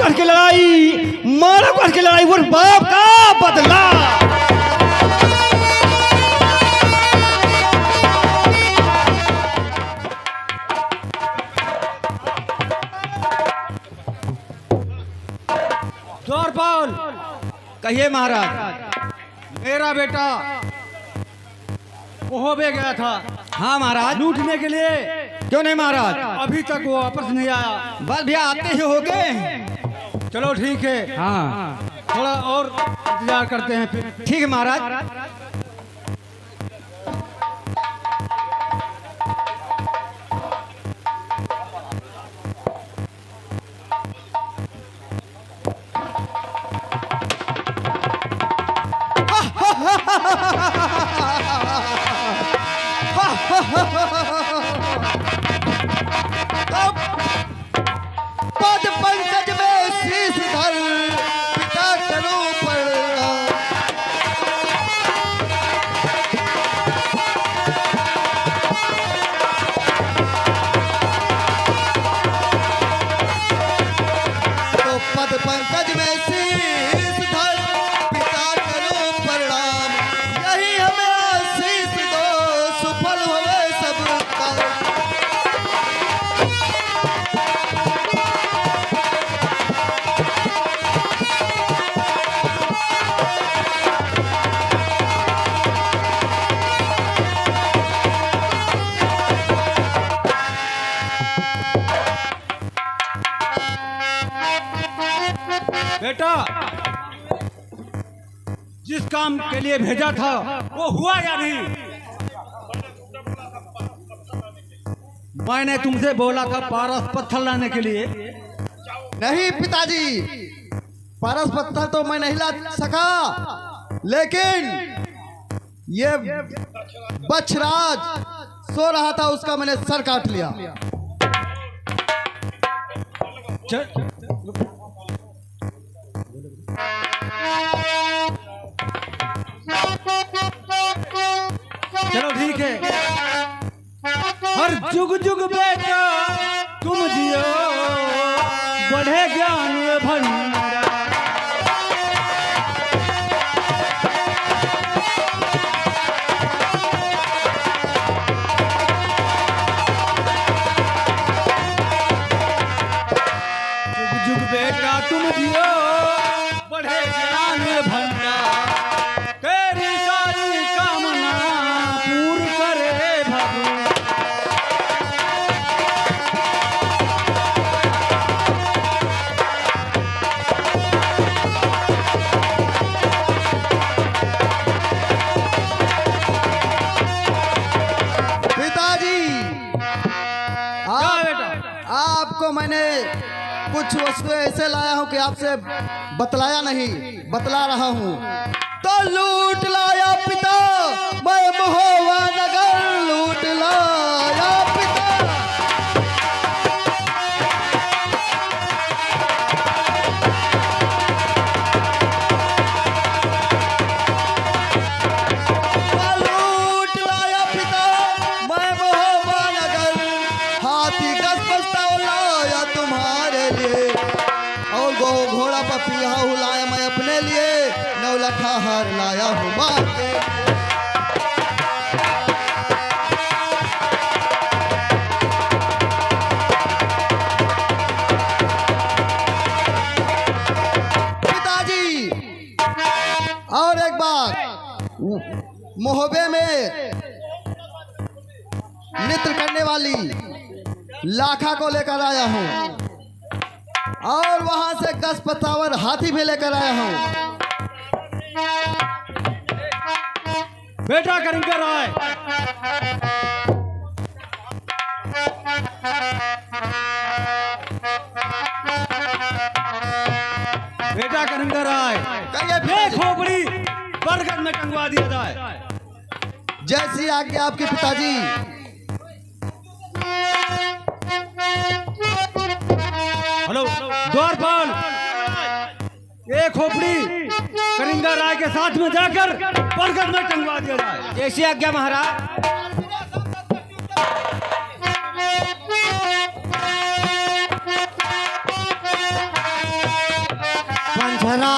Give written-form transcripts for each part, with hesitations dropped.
करके लड़ाई, मारो करके लड़ाई, वो बाप का बदला। द्वारपाल, कहिए महाराज। मेरा बेटा ओहोबे गया था हाँ महाराज। लूटने के लिए। क्यों नहीं महाराज? अभी तक वो वापस नहीं आया। बस भैया आते ही हो गए। चलो ठीक है, हाँ थोड़ा और इंतजार करते हैं फिर। ठीक है महाराज। पद पंकज में शीश धर पिता करूं प्रणाम। तो पद पंकज में शीश धर पिता करूं प्रणाम। यही हमें आशीष दो, सुफल होवे सब काम। बेटा, जिस काम के लिए भेजा था वो हुआ या नहीं? मैंने तुमसे बोला था पारस पत्थर लाने के लिए। नहीं पिताजी, पारस पत्थर तो मैं नहीं ला सका, लेकिन ये बछराज सो रहा था, उसका मैंने सर काट लिया। चलो ठीक है। हर जुग जुग बेटा तुम जियो, बढ़े ज्ञान भंडार। जुग जुग बेटा तुम जियो, बढ़े ज्ञान भंडार। तेरी सारी कामना पूर्ण करे भगवान। पिताजी, बेटा? आपको मैंने कुछ वस्तुएं ऐसे लाया हूं कि आपसे बतलाया नहीं, बतला रहा हूं। तो लूट लाया पिता मैं महोबा नगर, लूट लाया पिता। लूट लाया पिता मैं महोबा नगर, हाथी गस बस्ता लाया तुम्हारे लिए, और घोड़ा पपीहा लाया मैं अपने लिए, नौलखा हार लाया हूँ माँ के। पिताजी, और एक बात, मोहबे में नृत्य करने वाली लाखा को लेकर आया हूँ, और वहां से गस पतावर हाथी भी लेकर आया हूँ। बेटा करिंगर आए। बेटा करिंगर आए। कहिए ये पिताजी। खोपड़ी बरगद में टंगवा दिया जाए। जैसी आज्ञा आपके पिताजी। हेलो द्वारपाल, ये खोपड़ी करिंगर राय के साथ में जाकर बरगद में टंगवा दिया जाए। जैसी आज्ञा महाराज। जना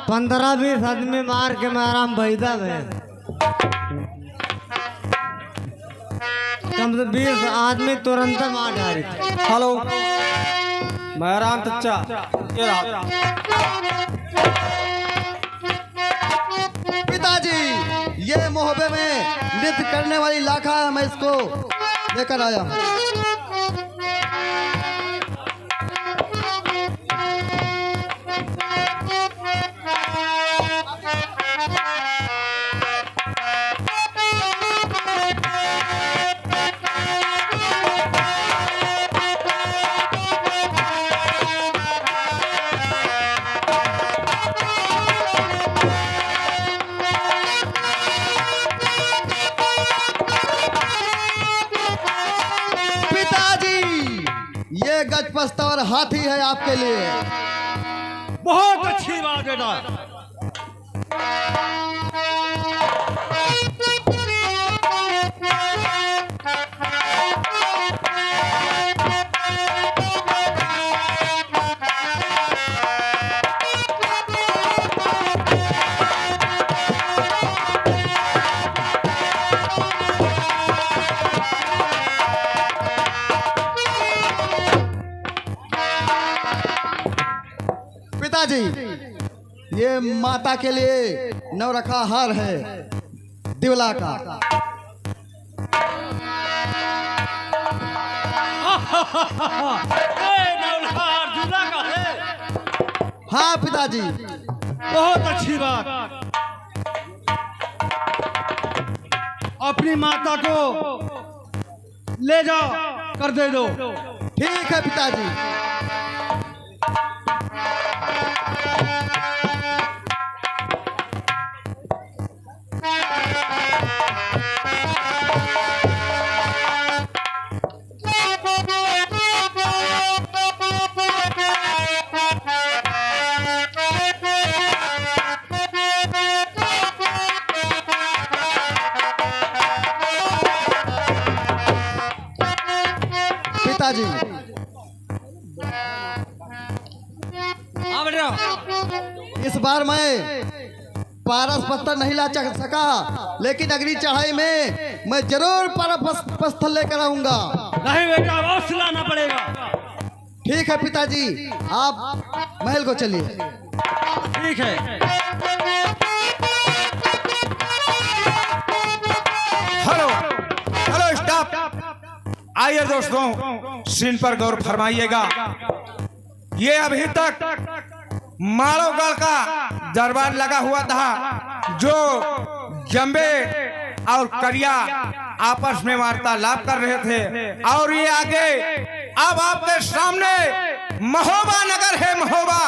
15-20 आदमी मार के मारा बैदा में कम से 20 आदमी तुरंत मार डाले। हेलो, मैं राम चचा। ये रहा। पिताजी, ये मोहब्बे में नृत्य करने वाली लाखा है, मैं इसको लेकर आया हूँ। ये गजपस्ता और हाथी है आपके लिए। बहुत अच्छी बात बेटा। पिताजी, ये माता के लिए नवरखा हार है दिवला का। अर्जुना का है। हाँ पिताजी। बहुत अच्छी बात। अपनी माता को ले जाओ, कर दे दो। ठीक है पिताजी। पिताजी, हाँ बेटा। इस बार मैं पारस पत्थर नहीं ला सका, लेकिन अगली चढ़ाई में मैं जरूर पारस पत्थर लेकर आऊंगा। नहीं बेटा, अवश्य लाना पड़ेगा। ठीक है पिताजी, आप महल को चलिए। ठीक है। Hello hello, stop. आइए दोस्तों, सीन पर गौर फरमाइएगा। ये अभी तक मालोगढ़ का दरबार लगा हुआ था, जो जंबे और करिया आपस में वार्तालाप कर रहे थे। और ये आगे अब आपके सामने महोबा नगर है, महोबा।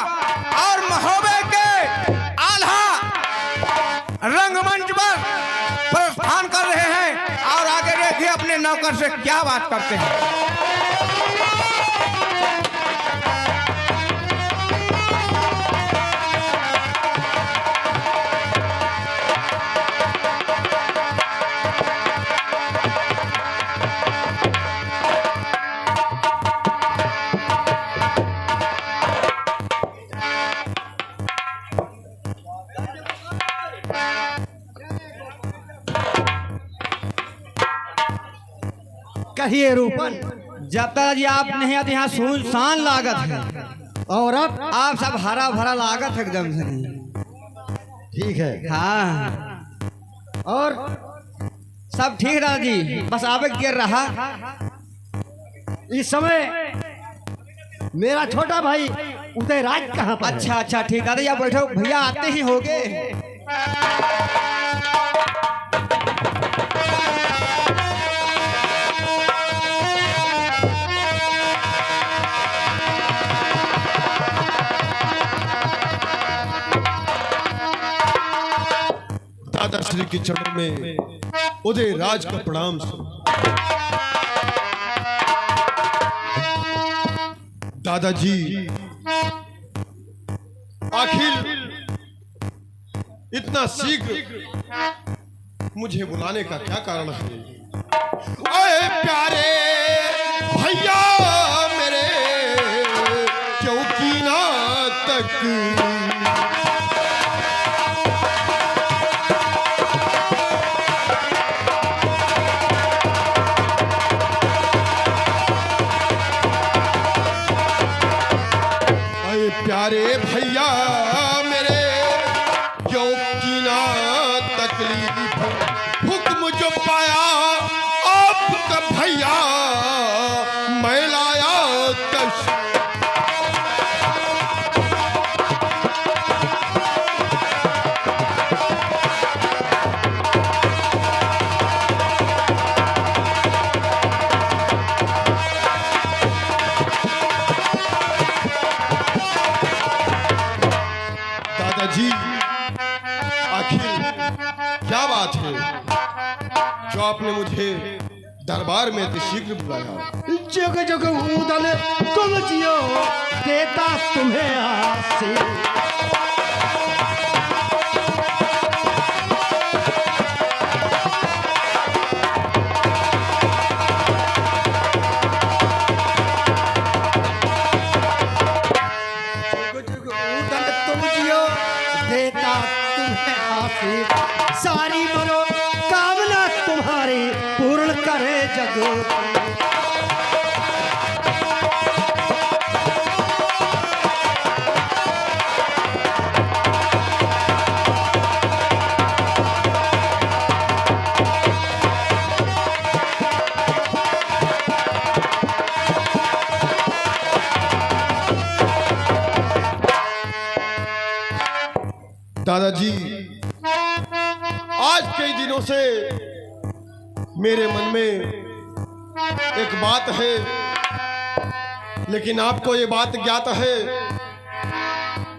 और महोबे के आल्हा रंगमंच पर प्रस्थान कर रहे हैं। और आगे देखिए अपने नौकर से क्या बात करते हैं। कहिए रूपन, जब तक जी आप नहीं आते यहाँ सुनसान लागत है, और अब आप सब हरा भरा लागत है एकदम से। ठीक है। हाँ, और सब ठीक रहा जी, बस आवे गिर रहा। इस समय मेरा छोटा भाई उदयराज कहाँ पर? अच्छा अच्छा, ठीक है, या बैठो भैया, आते ही होगे। दादाश्री के चरणों में उदयराज का प्रणाम सुनो। दादाजी, आखिर इतना शीघ्र मुझे बुलाने का क्या कारण है? ओए प्यारे भैया मेरे, क्यों कीना तक प्यारे भैया मेरे क्यों कीना तकलीफ हुक्म जो पाया आपका भैया मैं लाया कश दादाजी आखिर क्या बात है जो आपने मुझे दरबार में अतिशीघ्र बुलाया। जग जग उदल तुम जियो देता तुम्हें आशीष। देता तुम्हें आशीष, सारी मनोकामना तुम्हारी पूर्ण करे जग। दादाजी आज कई दिनों से मेरे मन में एक बात है, लेकिन आपको ये बात ज्ञात है।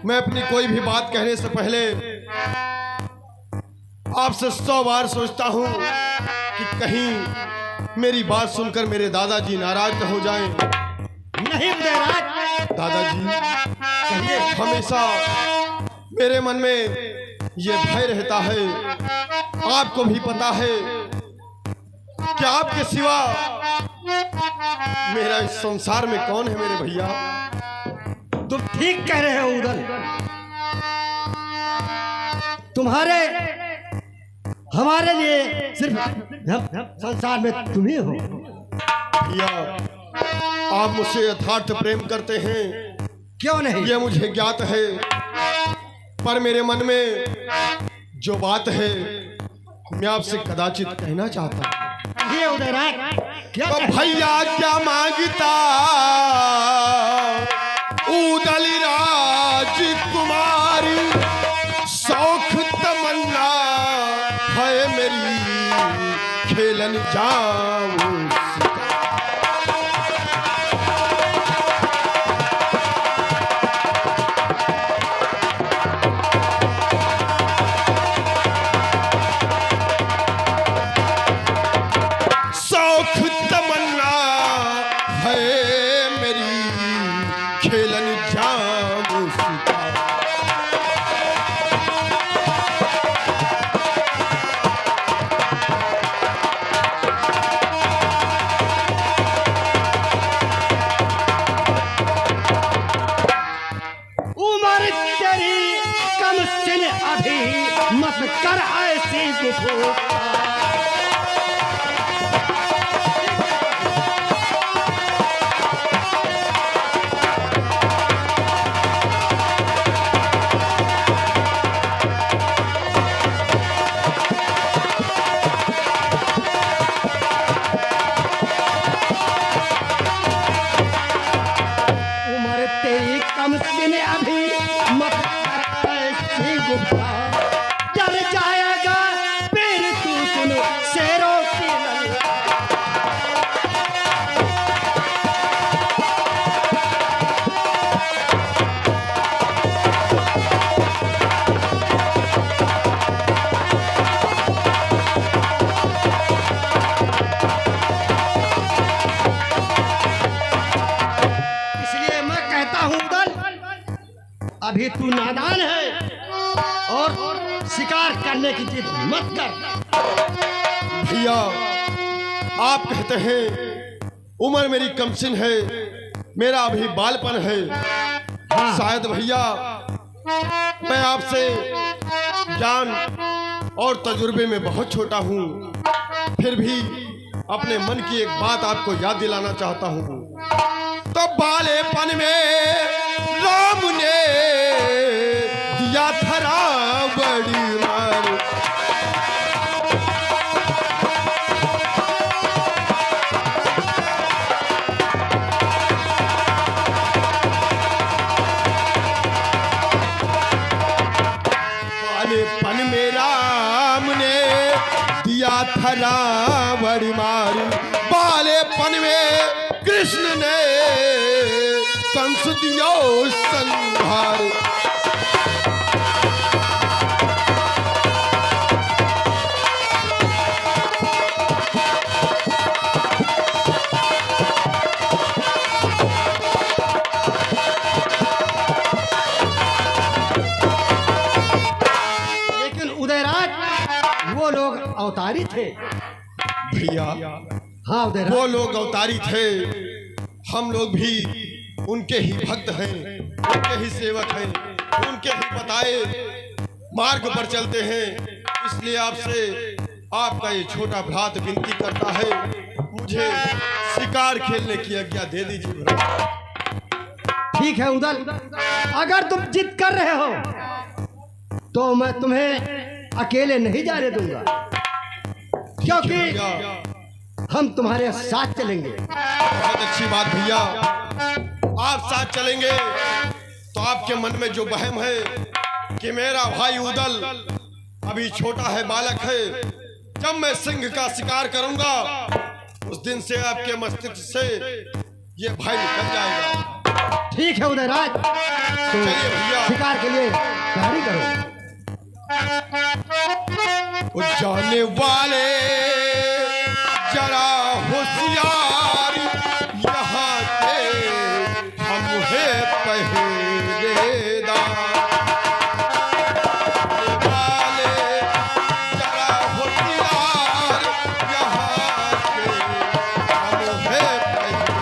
मैं अपनी कोई भी बात कहने से पहले आपसे 100 बार सोचता हूं कि कहीं मेरी बात सुनकर मेरे दादाजी नाराज न हो जाएं। नहीं उदयराज, दादाजी हमेशा मेरे मन में ये भय रहता है, आपको भी पता है कि आपके सिवा मेरा इस संसार में कौन है मेरे भैया। तुम ठीक कह रहे हो उदल, तुम्हारे हमारे लिए सिर्फ संसार में तुम ही हो। भैया आप मुझसे यथार्थ प्रेम करते हैं, क्यों नहीं? ये मुझे ज्ञात है, पर मेरे मन में जो बात है मैं आपसे कदाचित कहना चाहता हूँ। ये उदयराज क्या तो भैया क्या मांगता उदल राजकुमारी, शौक तमन्ना है मेरी खेलन जाऊं। मत कर ऐसी गुफा। उम्र तेरी कम दिन अभी मत कर ऐसी गुफा, डर जाएगा फिर तू सुन शेरों की ललकार। इसलिए मैं कहता हूं उदल, अभी तू नादान है और शिकार करने की जिद मत कर। भैया आप कहते हैं उम्र मेरी कमसिन है, मेरा अभी बालपन है। शायद भैया मैं आपसे ज्ञान और तजुर्बे में बहुत छोटा हूँ, फिर भी अपने मन की एक बात आपको याद दिलाना चाहता हूँ। तो बालेपन में राम ने संहार। लेकिन उदयराज वो लोग अवतारी थे। भैया हाँ उदयराज, वो लोग अवतारी थे, हम लोग भी उनके ही भक्त हैं, उनके ही सेवक हैं, उनके ही बताए मार्ग पर चलते हैं। इसलिए आपसे आपका ये छोटा भ्रात विनती करता है, मुझे शिकार खेलने की आज्ञा दे दीजिए भ्रात। ठीक है उदल, अगर तुम जिद कर रहे हो तो मैं तुम्हें अकेले नहीं जाने दूंगा, क्योंकि भैया हम तुम्हारे साथ चलेंगे। बहुत अच्छी बात भैया, आप साथ चलेंगे तो आपके मन में जो वहम है कि मेरा भाई उदल अभी छोटा है, बालक है, जब मैं सिंह का शिकार करूंगा उस दिन से आपके मस्तिष्क से ये भय निकल जाएगा। ठीक है उदयराज, तो चलिए भैया। शिकार के लिए तैयारी करो। वो जाने वाले जरा होशियार, यहाँ के हम हैं पहरेदार। जाने वाले जरा होशियार, यहाँ के हम हैं पहरेदार।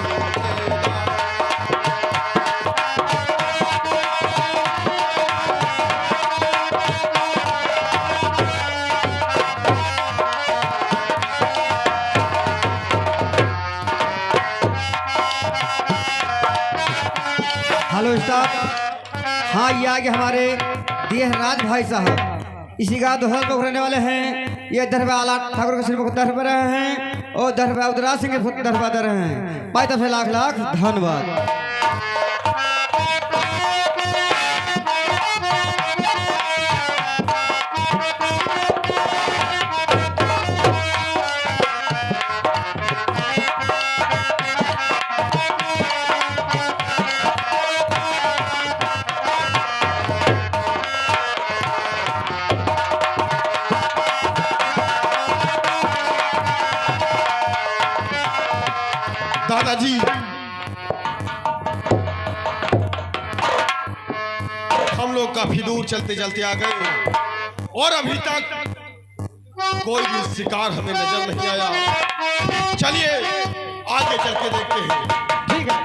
हेलो स्टाफ, हाँ ये आगे हमारे देहराज भाई साहब, इसी का दोहरा लोग रहने वाले हैं। ये दरबार आला ठाकुर के सिर्फ दरबार रहे हैं और दरबार उदरा सिंह के दरबार दे रहे हैं। भाई तरफ से लाख लाख धन्यवाद। दादाजी, हम लोग काफी दूर चलते चलते आ गए और अभी तक कोई भी शिकार हमें नजर नहीं आया। चलिए आगे चल के देखते हैं। ठीक है।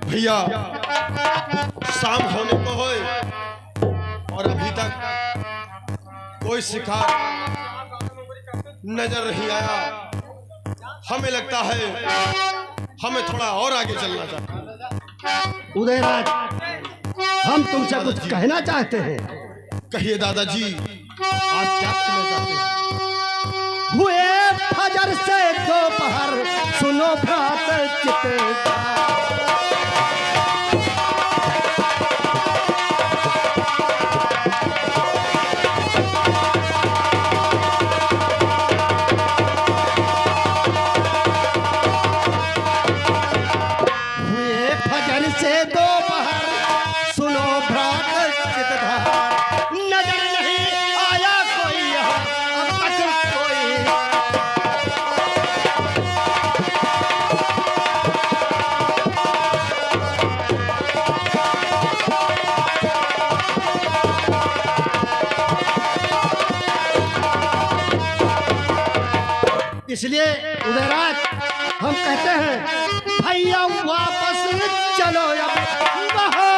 भैया शाम होने को होए और अभी तक कोई शिकार नजर नहीं आया। हमें लगता है हमें थोड़ा और आगे चलना चाहिए। उदयराज, हम तुमसे कुछ कहना चाहते हैं। कहिए दादाजी, आप क्या कहना चाहते हैं? हुए फजर से दोपहर सुनो भ्रात चित, से दोपहर सुनो भ्रात चितधार, नजर नहीं आया कोई यहाँ अब तक कोई। इसलिए उदयराज हम कहते हैं भैया वापस चलो अब वहाँ